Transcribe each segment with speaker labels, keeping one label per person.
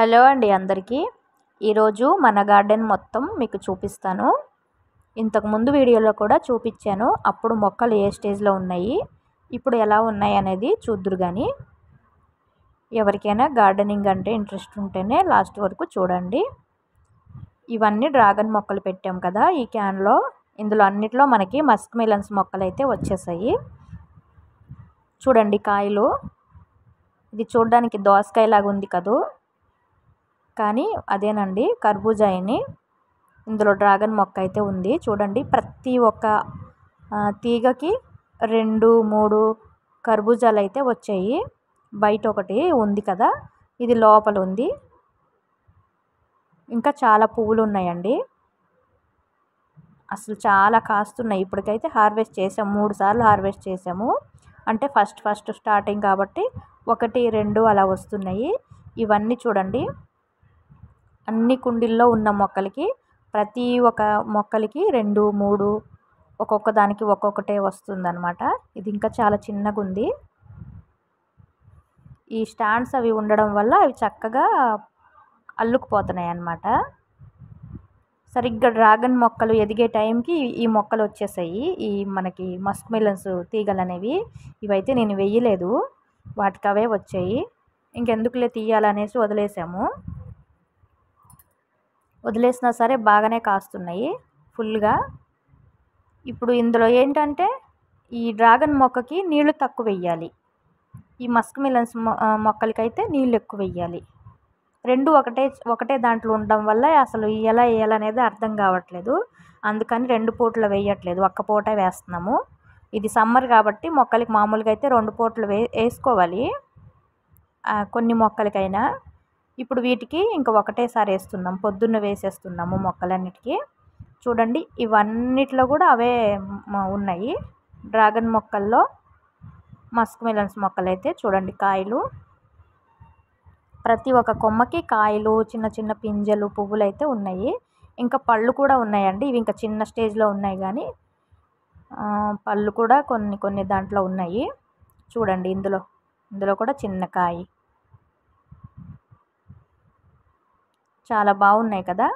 Speaker 1: Hello అండి అందరికీ. ఈరోజు మన గార్డెన్ మొత్తం మీకు చూపిస్తాను. ఇంతకుముందు వీడియోలో కూడా చూపించాను. అప్పుడు మొక్కలు ఏ స్టేజ్లో ఉన్నాయి, ఇప్పుడు ఎలా ఉన్నాయి అనేది చూద్దురు. కానీ ఎవరికైనా గార్డెనింగ్ అంటే ఇంట్రెస్ట్ ఉంటేనే లాస్ట్ వరకు చూడండి. ఇవన్నీ డ్రాగన్ మొక్కలు పెట్టాం కదా ఈ క్యాన్లో. ఇందులో అన్నిట్లో మనకి మస్క్ మిలన్స్ మొక్కలు అయితే వచ్చేసాయి. చూడండి కాయలు. ఇది చూడడానికి దోసకాయలాగా ఉంది కదూ, కానీ అదేనండి కర్బూజాయిని. ఇందులో డ్రాగన్ మొక్క అయితే ఉంది. చూడండి ప్రతి ఒక్క తీగకి 2-3 కర్బూజాలు అయితే వచ్చాయి. బయట ఒకటి ఉంది కదా, ఇది లోపల ఉంది. ఇంకా చాలా పువ్వులు ఉన్నాయండి. అసలు చాలా కాస్తున్నాయి. ఇప్పటికైతే హార్వెస్ట్ చేసాము, 3 సార్లు హార్వెస్ట్ చేసాము. అంటే ఫస్ట్ స్టార్టింగ్ కాబట్టి 1-2 అలా వస్తున్నాయి. ఇవన్నీ చూడండి, అన్ని కుండీల్లో ఉన్న మొక్కలకి ప్రతి ఒక్క మొక్కలకి 2-3 ఒక్కొక్క దానికి ఒక్కొక్కటే వస్తుందన్నమాట. ఇది ఇంకా చాలా చిన్నగా ఉంది. ఈ స్టాండ్స్ అవి ఉండడం వల్ల అవి చక్కగా అల్లుకుపోతున్నాయి అన్నమాట. సరిగ్గా డ్రాగన్ మొక్కలు ఎదిగే టైంకి ఈ మొక్కలు వచ్చేసాయి. ఈ మనకి మస్క్ మిలన్స్ తీగలు అనేవి. ఇవైతే నేను వెయ్యలేదు, వాటికి అవే వచ్చాయి. ఇంకెందుకులే తీయాలనేసి వదిలేసినా సరే బాగానే కాస్తున్నాయి ఫుల్గా. ఇప్పుడు ఇందులో ఏంటంటే ఈ డ్రాగన్ మొక్కకి నీళ్లు తక్కువ వెయ్యాలి, ఈ మస్క్ మిలన్స్ మొక్కలకైతే నీళ్ళు ఎక్కువ వెయ్యాలి. రెండు ఒకటే దాంట్లో ఉండడం వల్ల అసలు ఎలా వేయాలనేది అర్థం కావట్లేదు. అందుకని 2 పూటలు వేయట్లేదు, ఒక్క పూట వేస్తున్నాము. ఇది సమ్మర్ కాబట్టి మొక్కలకి మామూలుగా అయితే 2 పూటలు వేసుకోవాలి కొన్ని మొక్కలకైనా. ఇప్పుడు వీటికి ఇంకా ఒకటేసారి వేస్తున్నాం, పొద్దున్న వేసేస్తున్నాము మొక్కలన్నిటికీ. చూడండి ఇవన్నిట్లో కూడా అవే ఉన్నాయి. డ్రాగన్ మొక్కల్లో మస్క్ మిలన్స్ మొక్కలు అయితే చూడండి కాయలు, ప్రతి ఒక్క కొమ్మకి కాయలు, చిన్న చిన్న పింజలు, పువ్వులు అయితే ఉన్నాయి. ఇంకా పళ్ళు కూడా ఉన్నాయండి. ఇవి ఇంకా చిన్న స్టేజ్లో ఉన్నాయి, కానీ పళ్ళు కూడా కొన్ని దాంట్లో ఉన్నాయి. చూడండి ఇందులో కూడా చిన్న కాయ. చాలా బాగున్నాయి కదా.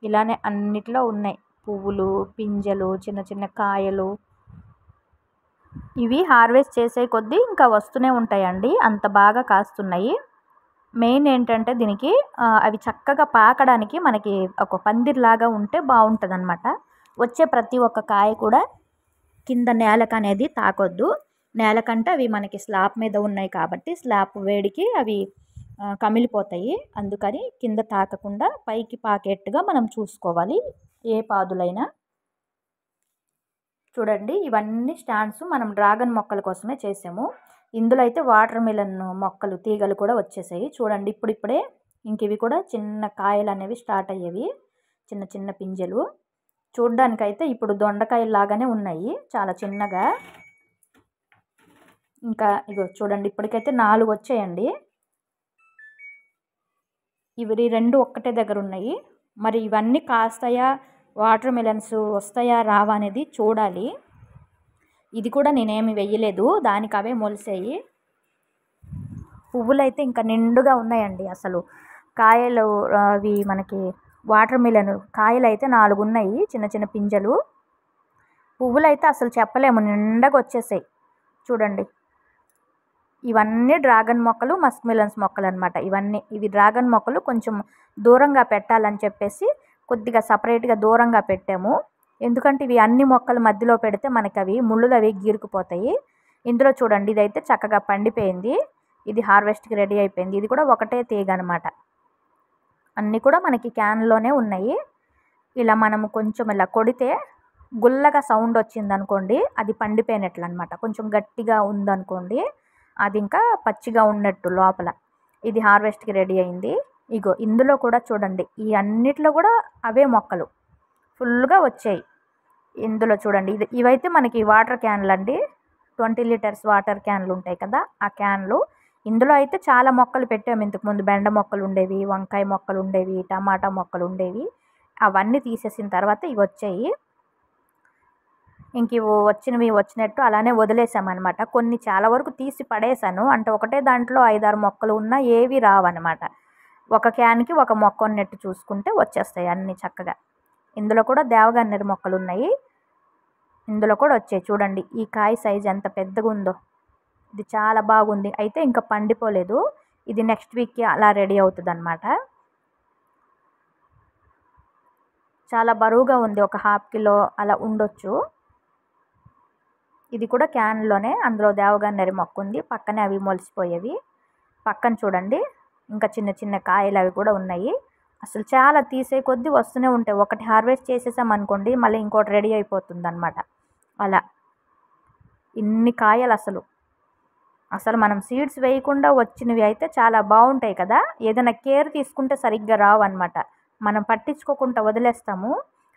Speaker 1: ఇలానే అన్నిట్లో ఉన్నాయి పువ్వులు, పింజలు, చిన్న చిన్న కాయలు. ఇవి హార్వెస్ట్ చేసే కొద్దీ ఇంకా వస్తూనే ఉంటాయండి, అంత బాగా కాస్తున్నాయి. మెయిన్ ఏంటంటే దీనికి అవి చక్కగా పాకడానికి మనకి ఒక పందిర్లాగా ఉంటే బాగుంటుంది అన్నమాట. వచ్చే ప్రతి ఒక్క కాయ కూడా కింద నేలకు అనేది తాకొద్దు. నేలకంటే అవి మనకి స్లాబ్ మీద ఉన్నాయి కాబట్టి స్లాబ్ వేడికి అవి కమిలిపోతాయి. అందుకని కింద తాకకుండా పైకి పాకేట్టుగా మనం చూసుకోవాలి ఏ పాదులైనా. చూడండి ఇవన్నీ స్టాండ్స్ మనం డ్రాగన్ మొక్కల కోసమే చేసాము. ఇందులో అయితే వాటర్ మిలన్ మొక్కలు తీగలు కూడా వచ్చేసాయి. చూడండి ఇప్పుడిప్పుడే ఇంక ఇవి కూడా చిన్న కాయలు అనేవి స్టార్ట్ అయ్యేవి, చిన్న చిన్న పింజలు. చూడ్డానికైతే ఇప్పుడు దొండకాయలు లాగానే ఉన్నాయి, చాలా చిన్నగా. ఇంకా ఇగో చూడండి ఇప్పటికైతే 4 వచ్చాయండి. ఇవి 2 ఒక్కటే దగ్గర ఉన్నాయి. మరి ఇవన్నీ కాస్తాయా, వాటర్ మిలన్స్ వస్తాయా రావా అనేది చూడాలి. ఇది కూడా నేనేమి వెయ్యలేదు, దానికి అవే మొలిసాయి. పువ్వులు అయితే ఇంకా నిండుగా ఉన్నాయండి. అసలు కాయలు అవి మనకి వాటర్ మిలన్ కాయలు అయితే 4 ఉన్నాయి, చిన్న చిన్న పింజలు. పువ్వులు అయితే అసలు చెప్పలేము, నిండగా వచ్చేసాయి. చూడండి ఇవన్నీ డ్రాగన్ మొక్కలు, మస్క్ మిలన్స్ మొక్కలు అనమాట. ఇవి డ్రాగన్ మొక్కలు కొంచెం దూరంగా పెట్టాలని చెప్పేసి కొద్దిగా సపరేట్గా దూరంగా పెట్టాము. ఎందుకంటే ఇవి అన్ని మొక్కల మధ్యలో పెడితే మనకి అవి ముళ్ళులు అవి గీరుకుపోతాయి. ఇందులో చూడండి ఇదైతే చక్కగా పండిపోయింది, ఇది హార్వెస్ట్కి రెడీ అయిపోయింది. ఇది కూడా ఒకటే తీగ అనమాట. అన్నీ కూడా మనకి క్యాన్లోనే ఉన్నాయి. ఇలా మనము కొంచెం ఇలా కొడితే గుల్లగా సౌండ్ వచ్చింది అనుకోండి, అది పండిపోయినట్లు అనమాట. కొంచెం గట్టిగా ఉందనుకోండి, అది ఇంకా పచ్చిగా ఉన్నట్టు లోపల. ఇది హార్వెస్ట్కి రెడీ అయింది. ఇగో ఇందులో కూడా చూడండి ఈ అన్నిట్లో కూడా అవే మొక్కలు ఫుల్గా వచ్చాయి. ఇందులో చూడండి ఇవైతే మనకి వాటర్ క్యాన్లు అండి, 20 లీటర్స్ వాటర్ క్యాన్లు ఉంటాయి కదా, ఆ క్యాన్లు. ఇందులో అయితే చాలా మొక్కలు పెట్టాము ఇంతకుముందు. బెండ మొక్కలు ఉండేవి, వంకాయ మొక్కలు ఉండేవి, టమాటా మొక్కలు ఉండేవి. అవన్నీ తీసేసిన తర్వాత ఇవి వచ్చాయి. ఇంక ఇవి వచ్చినవి వచ్చినట్టు అలానే వదిలేసామన్నమాట. కొన్ని చాలా వరకు తీసి పడేశాను. అంటే ఒకటే దాంట్లో 5, 6 మొక్కలు ఉన్నా ఏవి రావన్నమాట. ఒక క్యాన్‌కి ఒక మొక్క ఉన్నట్టు చూసుకుంటే వచ్చేస్తాయి అన్నీ చక్కగా. ఇందులో కూడా దేవగన్నేరు మొక్కలున్నాయి. ఇందులో కూడా వచ్చాయి చూడండి. ఈ కాయ సైజ్ ఎంత పెద్దగుందో. ఇది చాలా బాగుంది. అయితే ఇంకా పండిపోలేదు. ఇది నెక్స్ట్ వీక్‌కి అలా రెడీ అవుతదన్నమాట. చాలా బరువుగా ఉంది. ఒక ½ కిలో అలా ఉండొచ్చు. ఇది కూడా క్యాన్‌లోనే అందులో దేవగన్నేరు మొక్కుంది. పక్కనే అవి మొలిసిపోయేవి. పక్కన చూడండి ఇంకా చిన్న చిన్న కాయలు అవి కూడా ఉన్నాయి. అసలు చాలా తీసే కొద్దీ వస్తూనే ఉంటాయి. ఒకటి హార్వెస్ట్ చేసేసామనుకోండి మళ్ళీ ఇంకోటి రెడీ అయిపోతుందన్నమాట. అలా ఇన్ని కాయలు అసలు మనం సీడ్స్ వేయకుండా వచ్చినవి అయితే చాలా బాగుంటాయి కదా. ఏదైనా కేర్ తీసుకుంటే సరిగ్గా రావన్నమాట. మనం పట్టించుకోకుండా వదిలేస్తాము.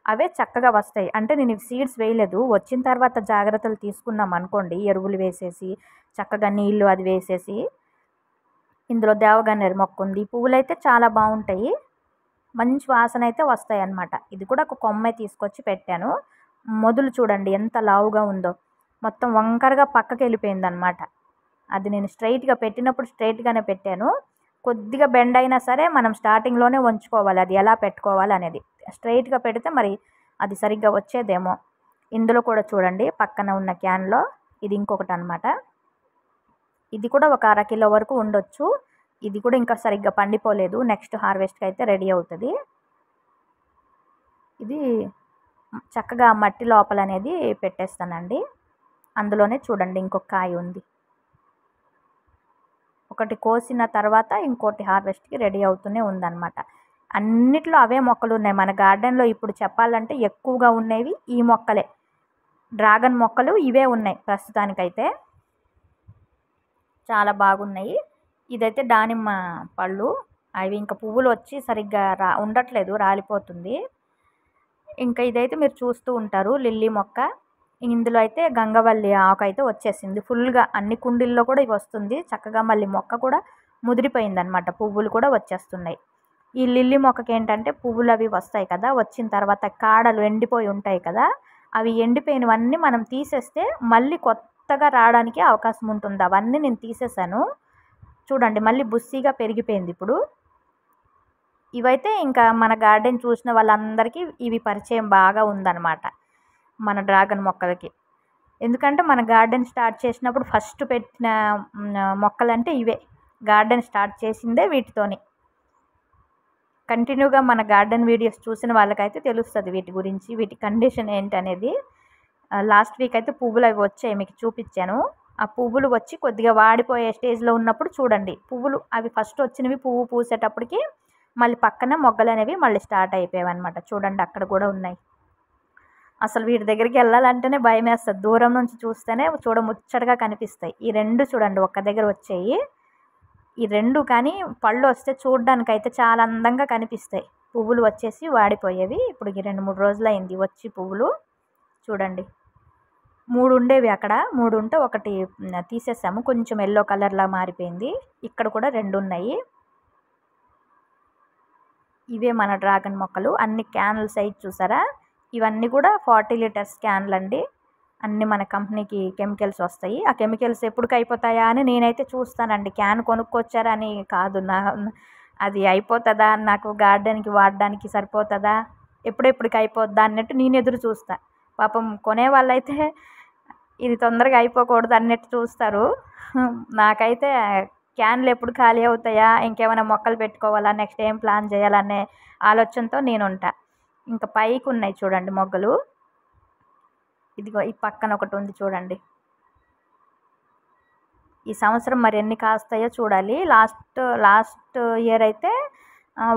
Speaker 1: అవే చక్కగా వస్తాయి. అంటే నేను సీడ్స్ వేయలేదు. వచ్చిన తర్వాత జాగ్రత్తలు తీసుకున్నాం అనుకోండి, ఎరువులు వేసేసి చక్కగా నీళ్లు అది వేసేసి. ఇందులో దేవగన్నేరు మొక్క ఉంది. పువ్వులైతే చాలా బాగుంటాయి. మంచి వాసన అయితే వస్తాయి అన్నమాట. ఇది కూడా ఒక కొమ్మే తీసుకొచ్చి పెట్టాను. మొదలు చూడండి ఎంత లావుగా ఉందో. మొత్తం వంకరగా పక్కకి వెళ్ళిపోయిందన్నమాట. అది నేను స్ట్రైట్‌గా పెట్టినప్పుడు స్ట్రైట్‌గానే పెట్టాను. కొద్దిగా బెండ్ అయినా సరే మనం స్టార్టింగ్‌లోనే వంచుకోవాలి. అది ఎలా పెట్టుకోవాలి అనేది. స్ట్రైట్‌గా పెడితే మరి అది సరిగ్గా వచ్చేదేమో. ఇందులో కూడా చూడండి పక్కన ఉన్న క్యాన్‌లో ఇది ఇంకొకటి అన్నమాట. ఇది కూడా ఒక ½ కిలో వరకు ఉండొచ్చు. ఇది కూడా ఇంకా సరిగ్గా పండిపోలేదు. నెక్స్ట్ హార్వెస్ట్‌కి అయితే రెడీ అవుతది. ఇది చక్కగా మట్టి లోపల అనేది పెట్టేస్తానండి. అందులోనే చూడండి ఇంకొక కాయ ఉంది. ఒకటి కోసిన తర్వాత ఇంకోటి హార్వెస్ట్‌కి రెడీ అవుతూనే ఉందన్నమాట. అన్నిట్లో అవే మొక్కలు ఉన్నాయి. మన గార్డెన్‌లో ఇప్పుడు చెప్పాలంటే ఎక్కువగా ఉండేవి ఈ మొక్కలే. డ్రాగన్ మొక్కలు ఇవే ఉన్నాయి ప్రస్తుతానికైతే. చాలా బాగున్నాయి. ఇదైతే దానిమ్మ పళ్ళు. అవి ఇంకా పువ్వులు వచ్చి సరిగ్గా ఉండట్లేదు, రాలిపోతుంది. ఇంకా ఇదైతే మీరు చూస్తూ ఉంటారు లిల్లీ మొక్క. ఇందులో అయితే గంగవల్లి ఆకు అయితే వచ్చేసింది. ఫుల్‌గా అన్ని కుండీల్లో కూడా ఇవి వస్తుంది. చక్కగా మళ్ళీ మొక్క కూడా ముదిరిపోయిందనమాట. పువ్వులు కూడా వచ్చేస్తున్నాయి. ఈ లిల్లీ మొక్కకి ఏంటంటే పువ్వులు అవి వస్తాయి కదా. వచ్చిన తర్వాత కాడలు ఎండిపోయి ఉంటాయి కదా. అవి ఎండిపోయినవన్నీ మనం తీసేస్తే మళ్ళీ కొత్తగా రావడానికి అవకాశం ఉంటుంది. అవన్నీ నేను తీసేసాను. చూడండి మళ్ళీ బుస్సీగా పెరిగిపోయింది ఇప్పుడు. ఇవైతే ఇంకా మన గార్డెన్ చూసిన వాళ్ళందరికీ ఇవి పరిచయం బాగా ఉందన్నమాట. మన డ్రాగన్ మొక్కలకి. ఎందుకంటే మన గార్డెన్ స్టార్ట్ చేసినప్పుడు ఫస్ట్ పెట్టిన మొక్కలంటే ఇవే. గార్డెన్ స్టార్ట్ చేసిందే వీటితోని. కంటిన్యూగా మన గార్డెన్ వీడియోస్ చూసిన వాళ్ళకైతే తెలుస్తుంది వీటి గురించి, వీటి కండిషన్ ఏంటనేది. లాస్ట్ వీక్ అయితే పువ్వులు అవి వచ్చాయి, మీకు చూపించాను. ఆ పువ్వులు వచ్చి కొద్దిగా వాడిపోయే స్టేజ్లో ఉన్నప్పుడు చూడండి పువ్వులు అవి ఫస్ట్ వచ్చినవి పువ్వు పూసేటప్పటికి మళ్ళీ పక్కన మొగ్గలు అనేవి మళ్ళీ స్టార్ట్ అయిపోయాయి అనమాట. చూడండి అక్కడ కూడా ఉన్నాయి. అసలు వీటి దగ్గరికి వెళ్ళాలంటేనే భయం వేస్తుంది. దూరం నుంచి చూస్తేనే చూడముచ్చటగా కనిపిస్తాయి. ఈ 2 చూడండి ఒక్క దగ్గర వచ్చాయి. ఈ 2 కానీ పళ్ళు వస్తే చూడడానికైతే చాలా అందంగా కనిపిస్తాయి. పువ్వులు వచ్చేసి వాడిపోయేవి. ఇప్పుడు 2, 3 రోజులైంది వచ్చి పువ్వులు. చూడండి 3 ఉండేవి అక్కడ. 3 ఉంటే ఒకటి తీసేసాము. కొంచెం ఎల్లో కలర్లా మారిపోయింది. ఇక్కడ కూడా 2 ఉన్నాయి. ఇవే మన డ్రాగన్ మొక్కలు. అన్ని క్యాన్ల సైజ్ చూసారా. ఇవన్నీ కూడా 40 లీటర్స్ క్యాన్లండి. అన్నీ మన కంపెనీకి కెమికల్స్ వస్తాయి. ఆ కెమికల్స్ ఎప్పటికి అయిపోతాయా అని నేనైతే చూస్తానండి. క్యాన్ కొనుక్కొచ్చారని కాదు. అది అయిపోతుందా, నాకు గార్డెన్కి వాడడానికి సరిపోతుందా, ఎప్పుడెప్పటికి అయిపోద్దా అన్నట్టు నేను ఎదురు చూస్తా. పాపం కొనే వాళ్ళైతే ఇది తొందరగా అయిపోకూడదు అన్నట్టు చూస్తారు. నాకైతే క్యాన్లు ఎప్పుడు ఖాళీ అవుతాయా, ఇంకేమైనా మొక్కలు పెట్టుకోవాలా, నెక్స్ట్ ఏం ప్లాన్ చేయాలనే ఆలోచనతో నేను ఉంటా. ఇంకా పైకి ఉన్నాయి చూడండి మొగ్గలు. ఇదిగో ఈ పక్కన ఒకటి ఉంది చూడండి. ఈ సంవత్సరం మరి ఎన్ని కాస్తాయో చూడాలి. లాస్ట్ ఇయర్ అయితే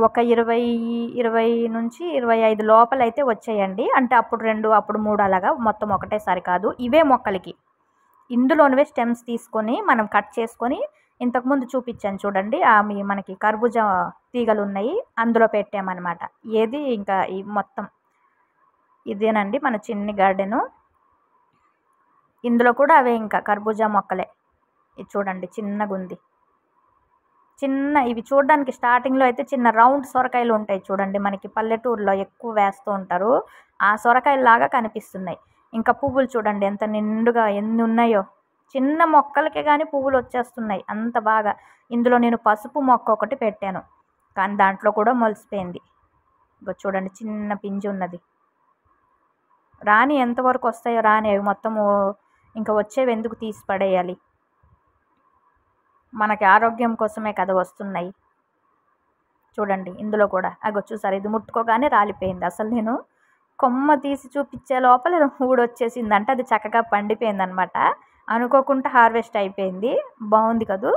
Speaker 1: ఒక 20 నుంచి 25 లోపలైతే వచ్చాయండి. అంటే అప్పుడు 2, అప్పుడు 3 అలాగా మొత్తం ఒకటేసారి కాదు. ఇవే మొక్కలకి ఇందులోనివే స్టెమ్స్ తీసుకొని మనం కట్ చేసుకొని ఇంతకుముందు చూపించాను చూడండి. మనకి కర్బూజా తీగలు ఉన్నాయి, అందులో పెట్టామన్నమాట. ఏది ఇంకా ఈ మొత్తం ఇదేనండి మన చిన్ని గార్డెను. ఇందులో కూడా అవే ఇంకా కర్బూజా మొక్కలే. ఇది చూడండి చిన్నగుంది. ఇవి చూడడానికి స్టార్టింగ్లో అయితే చిన్న రౌండ్ సొరకాయలు ఉంటాయి చూడండి. మనకి పల్లెటూరులో ఎక్కువ వేస్తూ ఉంటారు. ఆ సొరకాయలాగా కనిపిస్తున్నాయి. ఇంకా పువ్వులు చూడండి ఎంత నిండుగా ఎన్ని ఉన్నాయో. చిన్న మొక్కలకే కానీ పువ్వులు వచ్చేస్తున్నాయి అంత బాగా. ఇందులో నేను పసుపు మొక్క ఒకటి పెట్టాను, కానీ దాంట్లో కూడా మొలిసిపోయింది. ఇగో చూడండి చిన్న పింజు ఉన్నది. రాని ఎంతవరకు వస్తాయో రాని, అవి మొత్తము ఇంకా వచ్చేవి ఎందుకు తీసి పడేయాలి, మనకి ఆరోగ్యం కోసమే కదా వస్తున్నాయి. చూడండి ఇందులో కూడా అగో చూసారు, ఇది ముట్టుకోగానే రాలిపోయింది. అసలు నేను కొమ్మ తీసి చూపించే లోపల ఊడొచ్చేసింది, అంటే అది చక్కగా పండిపోయింది అనమాట. అనుకోకుండా హార్వెస్ట్ అయిపోయింది. బాగుంది కదూ.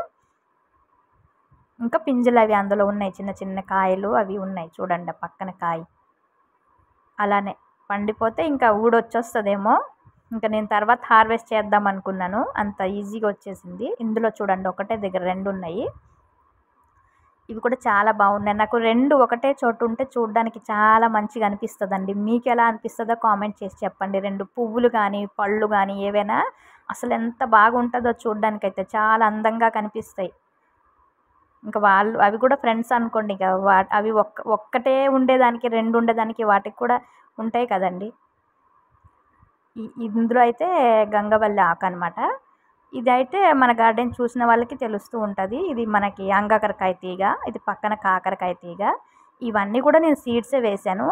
Speaker 1: ఇంకా పింజలు అవి అందులో ఉన్నాయి, చిన్న చిన్న కాయలు అవి ఉన్నాయి చూడండి పక్కన కాయ. అలానే పండిపోతే ఇంకా ఊడొచ్చేస్తుందేమో. ఇంకా నేను తర్వాత హార్వెస్ట్ చేద్దాం అనుకున్నాను, అంత ఈజీగా వచ్చేసింది. ఇందులో చూడండి ఒకటే దగ్గర 2 ఉన్నాయి. ఇవి కూడా చాలా బాగున్నాయి. నాకు 2 ఒకటే చోటు ఉంటే చూడడానికి చాలా మంచిగా అనిపిస్తుందండి. మీకు ఎలా అనిపిస్తుందో కామెంట్ చేసి చెప్పండి. 2 పువ్వులు కానీ పళ్ళు కానీ ఏవైనా అసలు ఎంత బాగుంటుందో చూడడానికైతే, చాలా అందంగా కనిపిస్తాయి. ఇంకా అవి కూడా ఫ్రెండ్స్ అనుకోండి. ఇక అవి ఒక్కటే ఉండేదానికి 2 ఉండేదానికి వాటికి కూడా ఉంటాయి కదండి. ఇందులో అయితే గంగవల్లి ఆకు అనమాట. ఇదైతే మన గార్డెన్ చూసిన వాళ్ళకి తెలుస్తూ ఉంటుంది. ఇది మనకి అంగాకరకాయ తీగ, ఇది పక్కన కాకరకాయ తీగ. ఇవన్నీ కూడా నేను సీడ్సే వేశాను.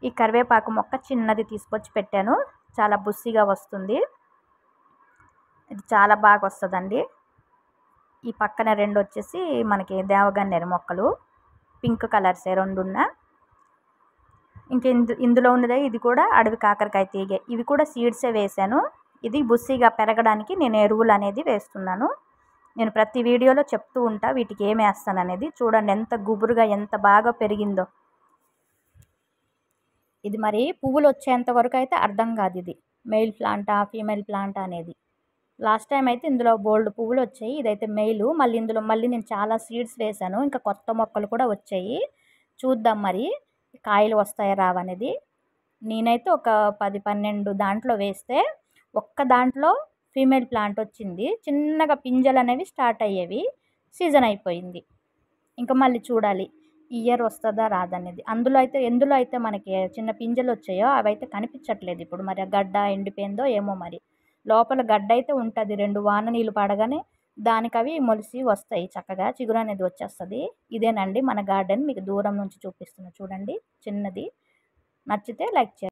Speaker 1: ఈ కరివేపాకు మొక్క చిన్నది తీసుకొచ్చి పెట్టాను, చాలా బుస్సిగా వస్తుంది. ఇది చాలా బాగా వస్తుందండి. ఈ పక్కన 2 వచ్చేసి మనకి దేవగన్నేరు మొక్కలు, పింక్ కలర్సే 2 ఉన్నా. ఇంక ఇందులో ఉన్నదే ఇది కూడా అడవి కాకరకాయ తీగే. ఇవి కూడా సీడ్సే వేశాను. ఇది బుస్సిగా పెరగడానికి నేను ఎరువులు అనేది వేస్తున్నాను. నేను ప్రతి వీడియోలో చెప్తూ ఉంటా వీటికి ఏమి వేస్తాననేది. చూడండి ఎంత గుబురుగా ఎంత బాగా పెరిగిందో. ఇది మరి పువ్వులు వచ్చేంత వరకు అయితే అర్థం కాదు ఇది మెయిల్ ప్లాంటా ఫీమేల్ ప్లాంటా అనేది. లాస్ట్ టైం అయితే ఇందులో బోల్డ్ పువ్వులు వచ్చాయి, ఇదైతే మెయిలు. మళ్ళీ నేను చాలా సీడ్స్ వేశాను, ఇంకా కొత్త మొక్కలు కూడా వచ్చాయి. చూద్దాం మరి కాయలు వస్తాయా రావనేది. నేనైతే ఒక 10-12 దాంట్లో వేస్తే ఒక్క దాంట్లో ఫీమేల్ ప్లాంట్ వచ్చింది. చిన్నగా పింజలు అనేవి స్టార్ట్ అయ్యేవి, సీజన్ అయిపోయింది. ఇంకా మళ్ళీ చూడాలి ఈ ఇయర్ వస్తుందా రాదనేది. ఎందులో అయితే మనకి చిన్న పింజలు వచ్చాయో అవైతే కనిపించట్లేదు ఇప్పుడు. మరి ఆ గడ్డ ఎండిపోయిందో ఏమో మరి. లోపల గడ్డ అయితే ఉంటుంది, 2 వాన నీళ్ళు పడగానే దానికి అవి మొలిసి వస్తాయి, చక్కగా చిగురు అనేది వచ్చేస్తుంది. ఇదేనండి మన గార్డెన్, మీకు దూరం నుంచి చూపిస్తున్నా చూడండి చిన్నది. నచ్చితే లైక్ చేయండి.